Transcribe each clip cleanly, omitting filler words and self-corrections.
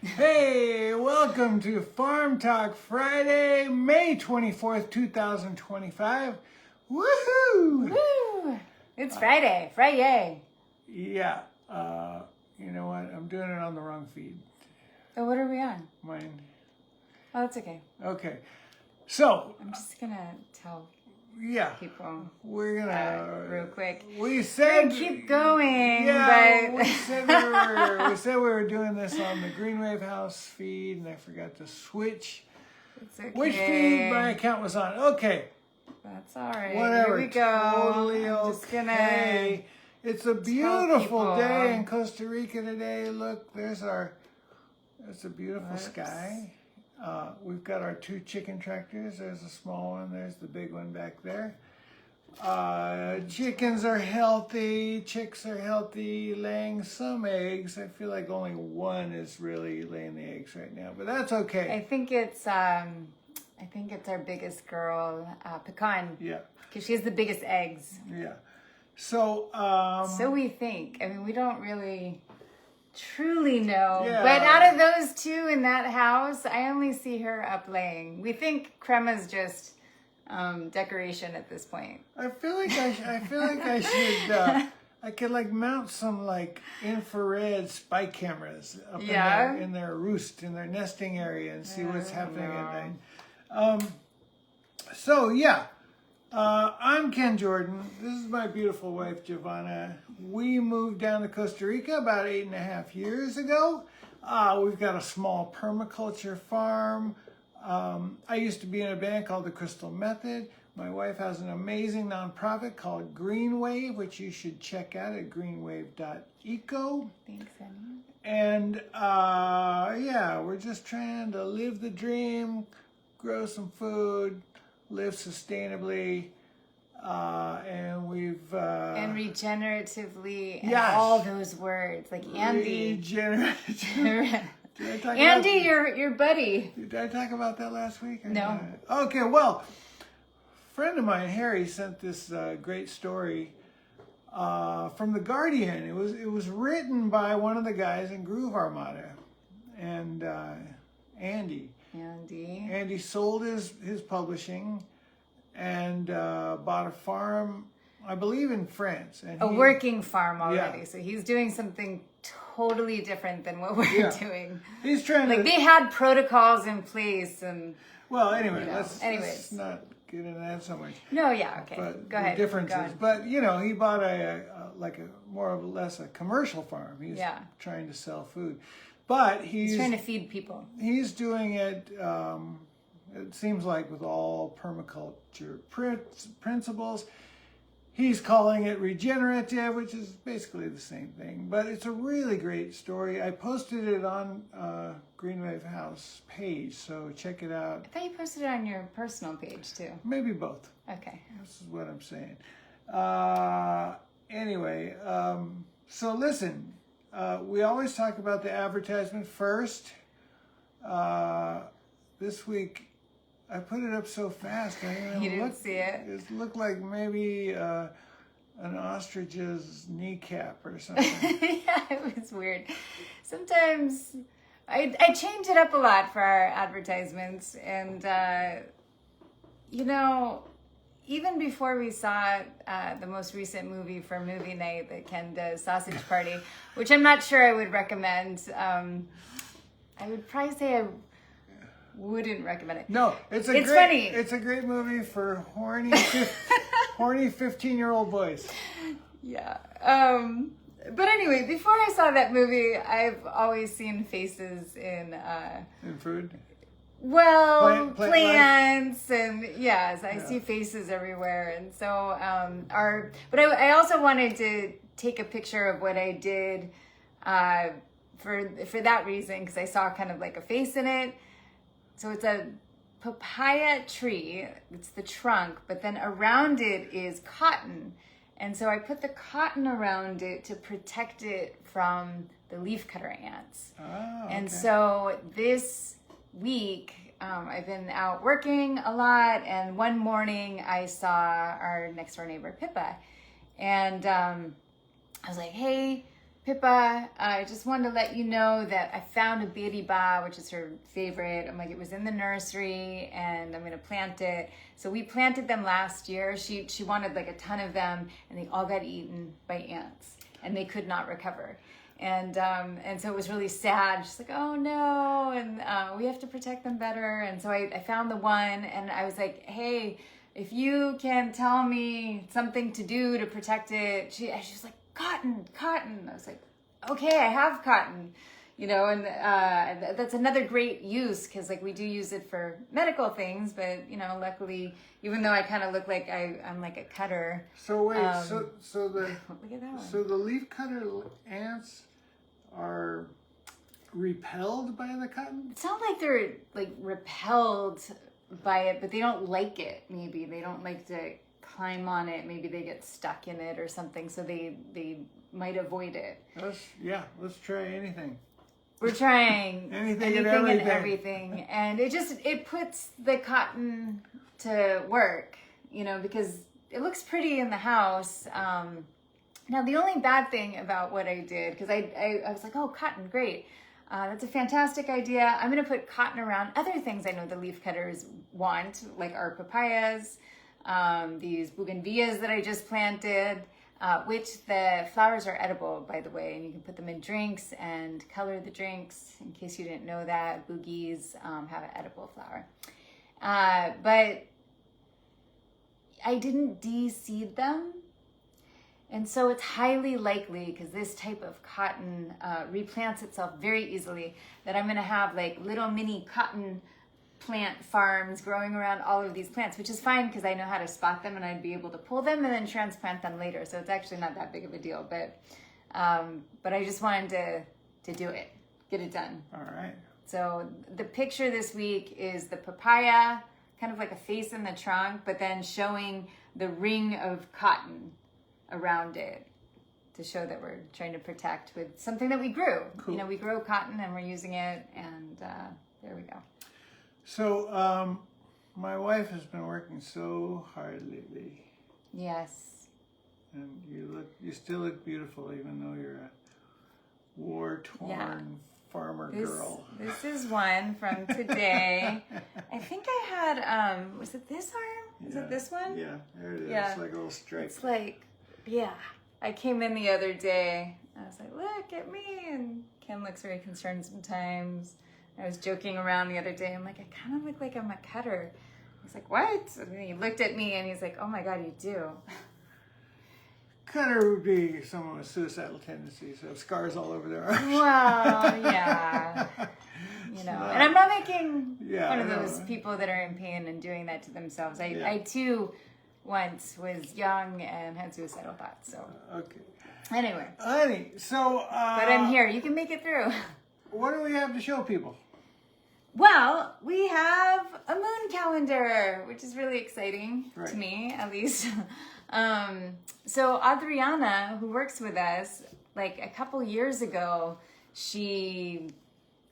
Hey, welcome to Farm Talk Friday, May 24th, 2025. Woohoo! Woo! It's Friday. Friday. Yeah, you know what? I'm doing it on the wrong feed. Oh, what are we on? Mine. Oh, that's okay. Okay. So, I'm just gonna tell yeah, people we're gonna real quick. We said Keep going, yeah, but we said we were doing this on the Greenwave House feed, and I forgot to switch it's okay. which feed my account was on. Okay. That's all right. Whatever. Here we go. Totally I'm just okay. It's a beautiful day in Costa Rica today. Look, there's a beautiful sky. We've got our two chicken tractors. There's a small one. There's the big one back there. Chickens are healthy. Chicks are healthy, laying some eggs. I feel like only one is really laying the eggs right now, but that's okay. I think it's our biggest girl, Pecan. Yeah. Because she has the biggest eggs. Yeah. So. So we think. I mean, we don't really truly know. Yeah. But out of those two in that house, I only see her up laying. We think Crema's just decoration at this point. I feel like I should. I could like mount some like infrared spy cameras up in their roost, in their nesting area, and see what's happening at night. So yeah, I'm Ken Jordan. This is my beautiful wife Giovanna. We moved down to Costa Rica about 8.5 years ago. We've got a small permaculture farm. I used to be in a band called the Crystal Method. My wife has an amazing nonprofit called Greenwave, which you should check out at greenwave.eco. Thanks, honey. And yeah, we're just trying to live the dream, grow some food, live sustainably, and we've and regeneratively, and yes. all those words like Andy. Regenerative. Andy, your buddy. Did I talk about that last week? No. Okay, well, a friend of mine, Harry, sent this great story from The Guardian. It was written by one of the guys in Groove Armada, and Andy. Andy sold his publishing and bought a farm, I believe, in France. And a working farm already. Yeah. So he's doing something totally different than what we're doing. He's trying like to... they had protocols in place and... Well, anyway, Anyways. let's not get into that so much. No, yeah, okay. But Go ahead. Differences. But, you know, he bought a more or less a commercial farm. He's trying to sell food. But he's trying to feed people. He's doing it, it seems like, with all permaculture principles. He's calling it regenerative, which is basically the same thing. But it's a really great story. I posted it on Greenwave House page, so check it out. I thought you posted it on your personal page, too. Maybe both. Okay. This is what I'm saying. Anyway, so listen. We always talk about the advertisement first. This week, I put it up so fast. You didn't see it? It looked like maybe an ostrich's kneecap or something. Yeah, it was weird. Sometimes I change it up a lot for our advertisements. And, you know, even before we saw the most recent movie for movie night that Ken does, Sausage Party, which I'm not sure I would recommend. I would probably say I wouldn't recommend it. No, it's funny. It's a great movie for horny 15-year-old boys. Yeah. But anyway, before I saw that movie, I've always seen faces in food. Well, plants and yes, I see faces everywhere, and so But I also wanted to take a picture of what I did for that reason, because I saw kind of like a face in it. So it's a papaya tree. It's the trunk, but then around it is cotton, and so I put the cotton around it to protect it from the leafcutter ants. Oh, okay. And so this week, I've been out working a lot, and one morning I saw our next door neighbor, Pippa, and I was like, hey, Pippa, I just wanted to let you know that I found a biriba, which is her favorite. I'm like, it was in the nursery and I'm going to plant it. So we planted them last year. She wanted like a ton of them and they all got eaten by ants and they could not recover. And so it was really sad. She's like, oh no, and we have to protect them better. And so I found the one and I was like, hey, if you can tell me something to do to protect it. She was like, cotton. I was like, okay, I have cotton, you know, and that's another great use because like we do use it for medical things, but you know, luckily, even though I kind of look like I'm like a cutter. So wait, so the look at that one. So the leafcutter ants are repelled by the cotton? It's not like they're like repelled by it, but they don't like it. Maybe they don't like to climb on it. Maybe they get stuck in it or something, so they might avoid it. Let's try anything. We're trying anything and everything, and it puts the cotton to work, you know, because it looks pretty in the house. Now the only bad thing about what I did, because I was like, oh, cotton, great. That's a fantastic idea. I'm going to put cotton around other things I know the leaf cutters want, like our papayas, these bougainvilleas that I just planted, which the flowers are edible, by the way, and you can put them in drinks and color the drinks. In case you didn't know that, boogies have an edible flower. But I didn't de-seed them. And so it's highly likely, because this type of cotton replants itself very easily, that I'm going to have like little mini cotton plant farms growing around all of these plants, which is fine because I know how to spot them and I'd be able to pull them and then transplant them later. So it's actually not that big of a deal, but I just wanted to do it, get it done. All right. So the picture this week is the papaya, kind of like a face in the trunk, but then showing the ring of cotton around it to show that we're trying to protect with something that we grew. Cool. You know, we grow cotton and we're using it, and there we go. So my wife has been working so hard lately. Yes. And you still look beautiful even though you're a war-torn farmer girl. This is one from today. I think I had, was it this arm? Is it this one? Yeah, there it is. Yeah. It's like a little stripe. It's like, yeah. I came in the other day. I was like, look at me. And Ken looks very concerned sometimes. I was joking around the other day. I'm like, I kind of look like I'm a cutter. He's like, what? And then he looked at me and he's like, oh my God, you do. Cutter would be someone with suicidal tendencies, have scars all over their arms. Well, yeah. You know, and I'm not making fun of those people that are in pain and doing that to themselves. I too once was young and had suicidal thoughts. So okay. Anyway. So but I'm here. You can make it through. What do we have to show people? Well, we have a moon calendar, which is really exciting to me, at least. So Adriana, who works with us, like a couple years ago, she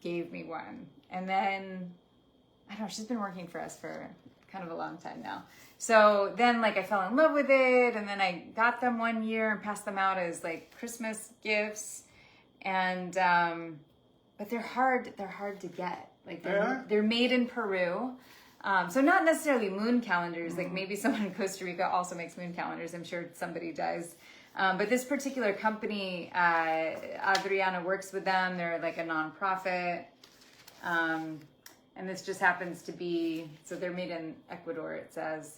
gave me one. And then, I don't know, she's been working for us for kind of a long time now. So then like I fell in love with it, and then I got them one year and passed them out as like Christmas gifts. And but they're hard to get. Like they're made in Peru. So not necessarily moon calendars, like maybe someone in Costa Rica also makes moon calendars. I'm sure somebody does. But this particular company, Adriana works with them. They're like a nonprofit. And this just happens to be, so they're made in Ecuador, it says.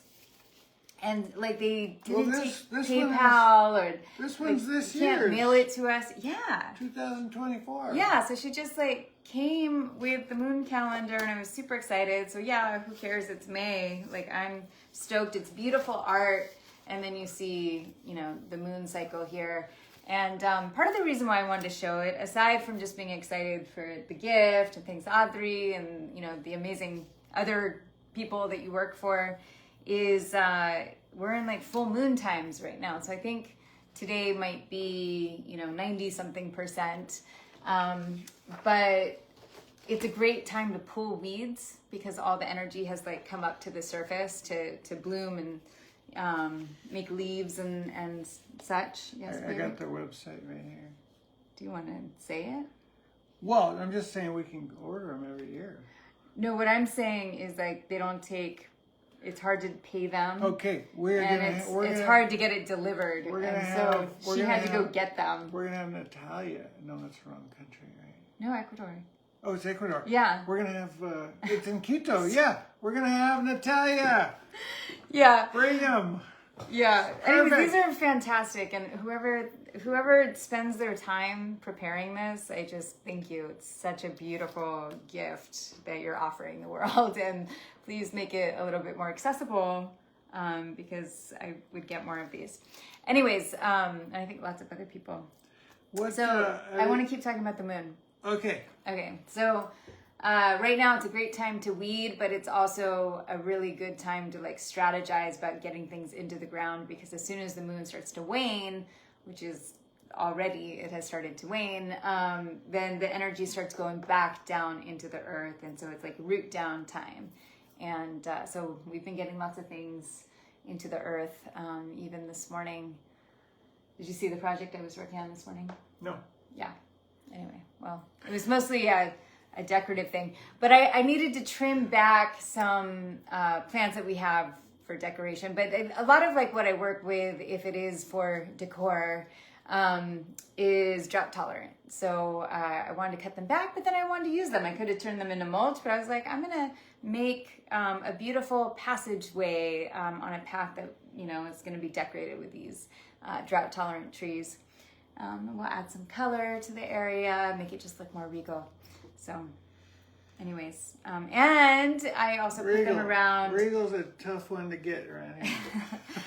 And like they didn't take PayPal or this one's like, this year. Can't mail it to us. Yeah. 2024. Yeah, so she just like came with the moon calendar and I was super excited. So yeah, who cares? It's May. Like I'm stoked. It's beautiful art. And then you see, you know, the moon cycle here. And part of the reason why I wanted to show it, aside from just being excited for the gift and thanks Audrey and, you know, the amazing other people that you work for, is we're in like full moon times right now. So I think today might be, you know, 90-something%. But it's a great time to pull weeds because all the energy has like come up to the surface to bloom and make leaves and such. Yes, I got their website right here. Do you want to say it? Well, I'm just saying we can order them every year. No, what I'm saying is like they don't take. It's hard to pay them. Okay, it's hard to get it delivered. So she had to go get them. We're gonna have Natalia. No, that's the wrong country, right? No, Ecuador. Oh, it's Ecuador. Yeah. We're gonna have. It's in Quito. Yeah, we're gonna have Natalia. Yeah. Bring them. Yeah. Anyways, these are fantastic, and whoever spends their time preparing this, I just thank you. It's such a beautiful gift that you're offering the world, and please make it a little bit more accessible, because I would get more of these. Anyways, I think lots of other people. I want to keep talking about the moon. Okay. Okay. So right now it's a great time to weed, but it's also a really good time to like strategize about getting things into the ground, because as soon as the moon starts to wane, which is already, it has started to wane, then the energy starts going back down into the earth. And so it's like root down time. And so we've been getting lots of things into the earth. Even this morning, did you see the project I was working on this morning? No. Yeah. Anyway, well, it was mostly a decorative thing. But I needed to trim back some plants that we have for decoration. But a lot of like what I work with, if it is for decor, is drought tolerant. So I wanted to cut them back, but then I wanted to use them. I could have turned them into mulch, but I was like, I'm going to make a beautiful passageway on a path that, is going to be decorated with these drought tolerant trees. We'll add some color to the area, make it just look more regal. So anyways, and I also put them around. Regal's a tough one to get around here.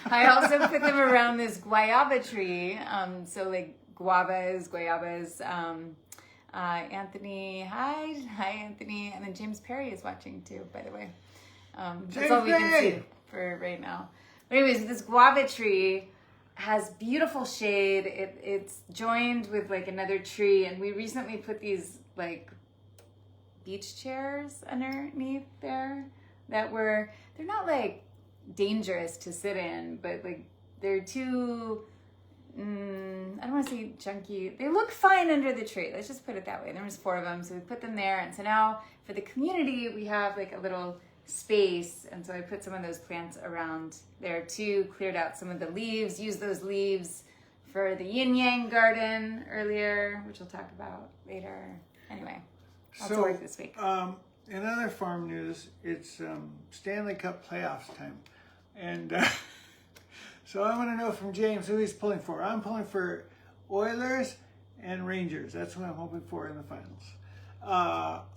I also put them around this guayaba tree. So like guayabas. Anthony, hi Anthony, and then James Perry is watching too, by the way. That's all we can see for right now. But anyways, this guava tree has beautiful shade. It's joined with like another tree, and we recently put these like beach chairs underneath there they're not like dangerous to sit in, but like they're too I don't want to say junky. They look fine under the tree. Let's just put it that way. There was 4 of them, so we put them there. And so now for the community, we have like a little space. And so I put some of those plants around there too, cleared out some of the leaves, used those leaves for the yin yang garden earlier, which we'll talk about later. Anyway, lots of work this week. In other farm news, it's Stanley Cup playoffs time. And so I want to know from James who he's pulling for. I'm pulling for Oilers and Rangers. That's what I'm hoping for in the finals.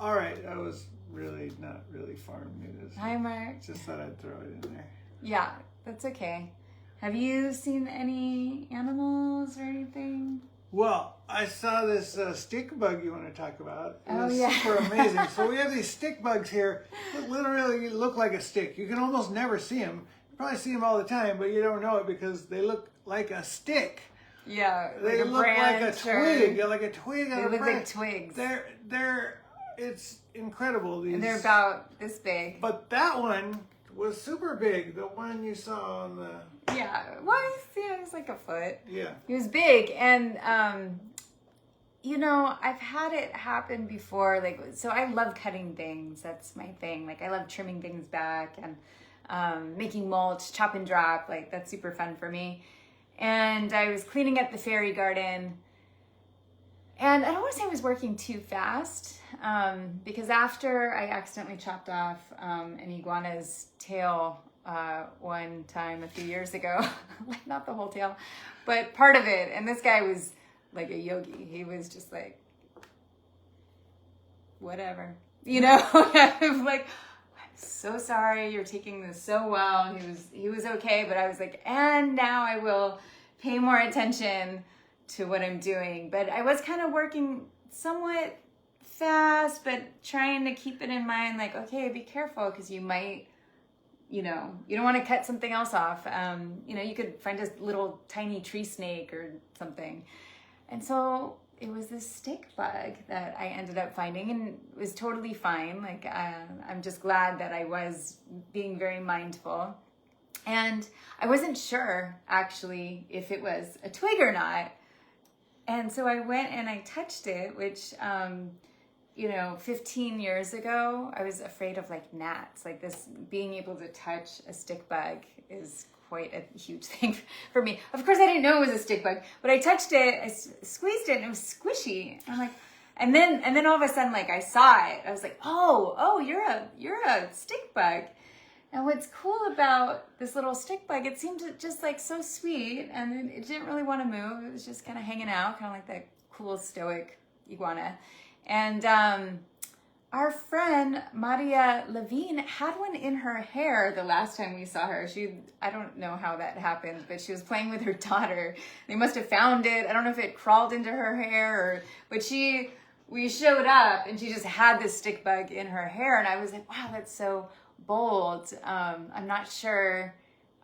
All right, that was really not really farm news. Hi, Mark. Just thought I'd throw it in there. Yeah, that's okay. Have you seen any animals or anything? Well, I saw this stick bug you want to talk about. It was yeah. super amazing. So we have these stick bugs here that literally look like a stick. You can almost never see them. You probably see them all the time, but you don't know it because they look like a stick. Yeah, they look like a twig. They're like a twig on a branch. They look like twigs. It's incredible. And they're about this big. But that one was super big. The one you saw on the... Yeah, well, it was like a foot. Yeah. He was big, and I've had it happen before. Like, so I love cutting things. That's my thing. Like, I love trimming things back and making mulch, chop and drop. Like, that's super fun for me. And I was cleaning up the fairy garden, and I don't want to say I was working too fast, because after I accidentally chopped off an iguana's tail one time a few years ago, like not the whole tail, but part of it. And this guy was like a yogi. He was just like, whatever, I'm like, I'm so sorry. You're taking this so well. He was okay. But I was like, and now I will pay more attention to what I'm doing. But I was kind of working somewhat fast, but trying to keep it in mind, like, okay, be careful, because you might, you don't want to cut something else off. You could find a little tiny tree snake or something. And so it was this stick bug that I ended up finding, and it was totally fine. Like, I'm just glad that I was being very mindful. And I wasn't sure, actually, if it was a twig or not. And so I went and I touched it, which, 15 years ago, I was afraid of like gnats. Like this, being able to touch a stick bug is quite a huge thing for me. Of course, I didn't know it was a stick bug, but I touched it, I squeezed it, and it was squishy. I'm like, and then all of a sudden, like I saw it. I was like, oh, you're a stick bug. And what's cool about this little stick bug, it seemed just like so sweet, and it didn't really want to move. It was just kind of hanging out, kind of like that cool stoic iguana. And our friend Maria Levine had one in her hair the last time we saw her. I don't know how that happened, but she was playing with her daughter. They must have found it. I don't know if it crawled into her hair but we showed up and she just had this stick bug in her hair. And I was like, wow, that's so bold. I'm not sure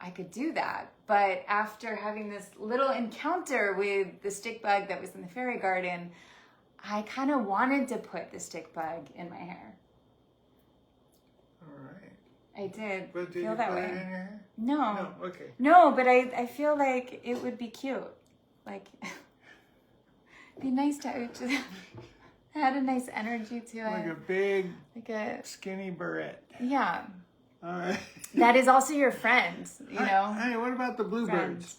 I could do that. But after having this little encounter with the stick bug that was in the fairy garden, I kind of wanted to put the stick bug in my hair. All right. I did. But did feel you that put way. it in your hair? No. No, okay. No, but I feel like it would be cute. Like, be nice to just had a nice energy to it. Like a big, like a skinny barrette. Yeah. All right. That is also your friend, you know? Hey, what about the bluebirds? Friends.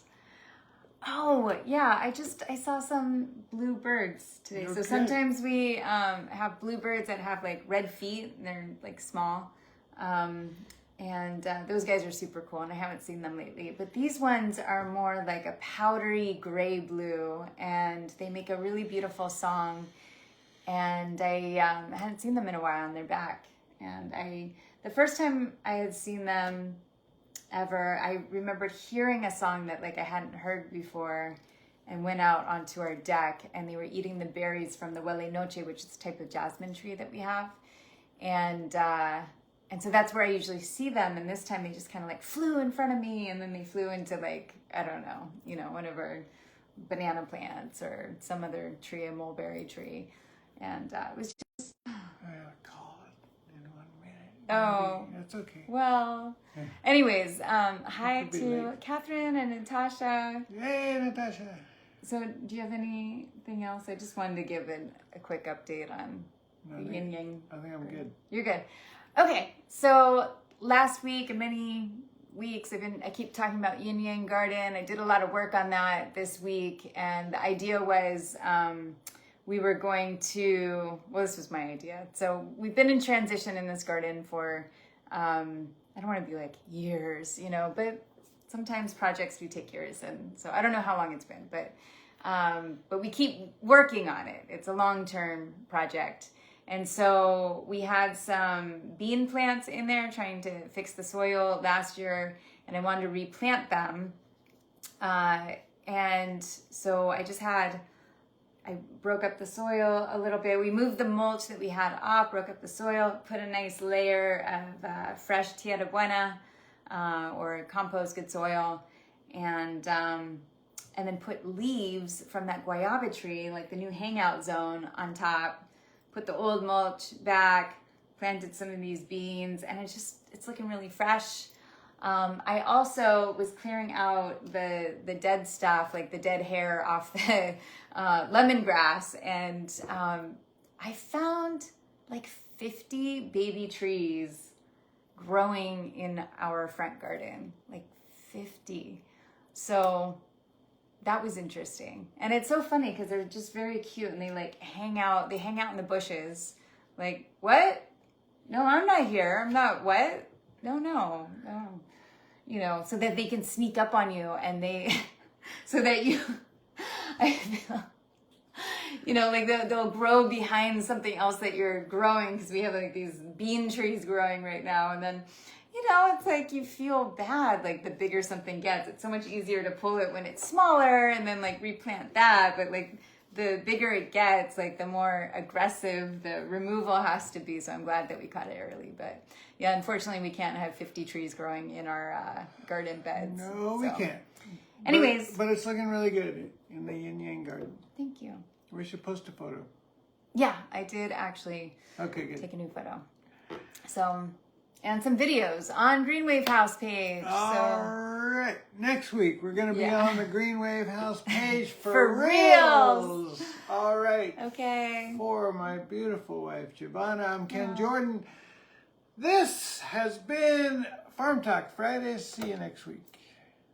Oh, yeah. I saw some blue birds today. Okay. So sometimes we have bluebirds that have like red feet. And they're like small. And those guys are super cool. And I haven't seen them lately. But these ones are more like a powdery gray blue. And they make a really beautiful song. And I hadn't seen them in a while and they're back. And the first time I had seen them ever, I remembered hearing a song that like I hadn't heard before and went out onto our deck and they were eating the berries from the huele noche, which is a type of jasmine tree that we have. And so that's where I usually see them. And this time they just kind of like flew in front of me and then they flew into like, I don't know, one of our banana plants or some other tree, a mulberry tree. And it was just... I gotta call it in 1 minute. Oh. Maybe. That's okay. Well, anyways, hi be to late. Catherine and Natasha. Hey, Natasha. So do you have anything else? I just wanted to give a quick update on the yin yang. I think I'm good. You're good. Okay, so last week and many weeks I keep talking about yin yang garden. I did a lot of work on that this week, and the idea was we were going to, this was my idea. So we've been in transition in this garden for, I don't want to be like years, but sometimes projects do take years. And so I don't know how long it's been, but we keep working on it. It's a long-term project. And so we had some bean plants in there trying to fix the soil last year, and I wanted to replant them. And so I broke up the soil a little bit. We moved the mulch that we had off, broke up the soil, put a nice layer of fresh tierra buena or compost, good soil, and then put leaves from that guayaba tree, like the new hangout zone, on top. Put the old mulch back, planted some of these beans, and it's looking really fresh. I also was clearing out the dead stuff, like the dead hair off the lemongrass, and I found like 50 baby trees growing in our front garden, like 50. So that was interesting. And it's so funny because they're just very cute and they like hang out in the bushes. Like, what? No, I'm not here. I'm not what? No. So that they can sneak up on you and so that you, I feel, like they'll grow behind something else that you're growing, because we have like these bean trees growing right now. And then, it's like you feel bad, like the bigger something gets. It's so much easier to pull it when it's smaller and then like replant that. But like the bigger it gets, like the more aggressive the removal has to be. So I'm glad that we caught it early. But yeah, unfortunately we can't have 50 trees growing in our garden beds. No, we can't. Anyways. But it's looking really good in the yin yang garden. Thank you. We should post a photo. Yeah, I did actually Okay, good. take a new photo. So and some videos on Greenwave House page. All right. Next week, we're going to be on the Greenwave House page for reals. All right. Okay. For my beautiful wife, Giovanna, I'm Ken Jordan. This has been Farm Talk Fridays. See you next week.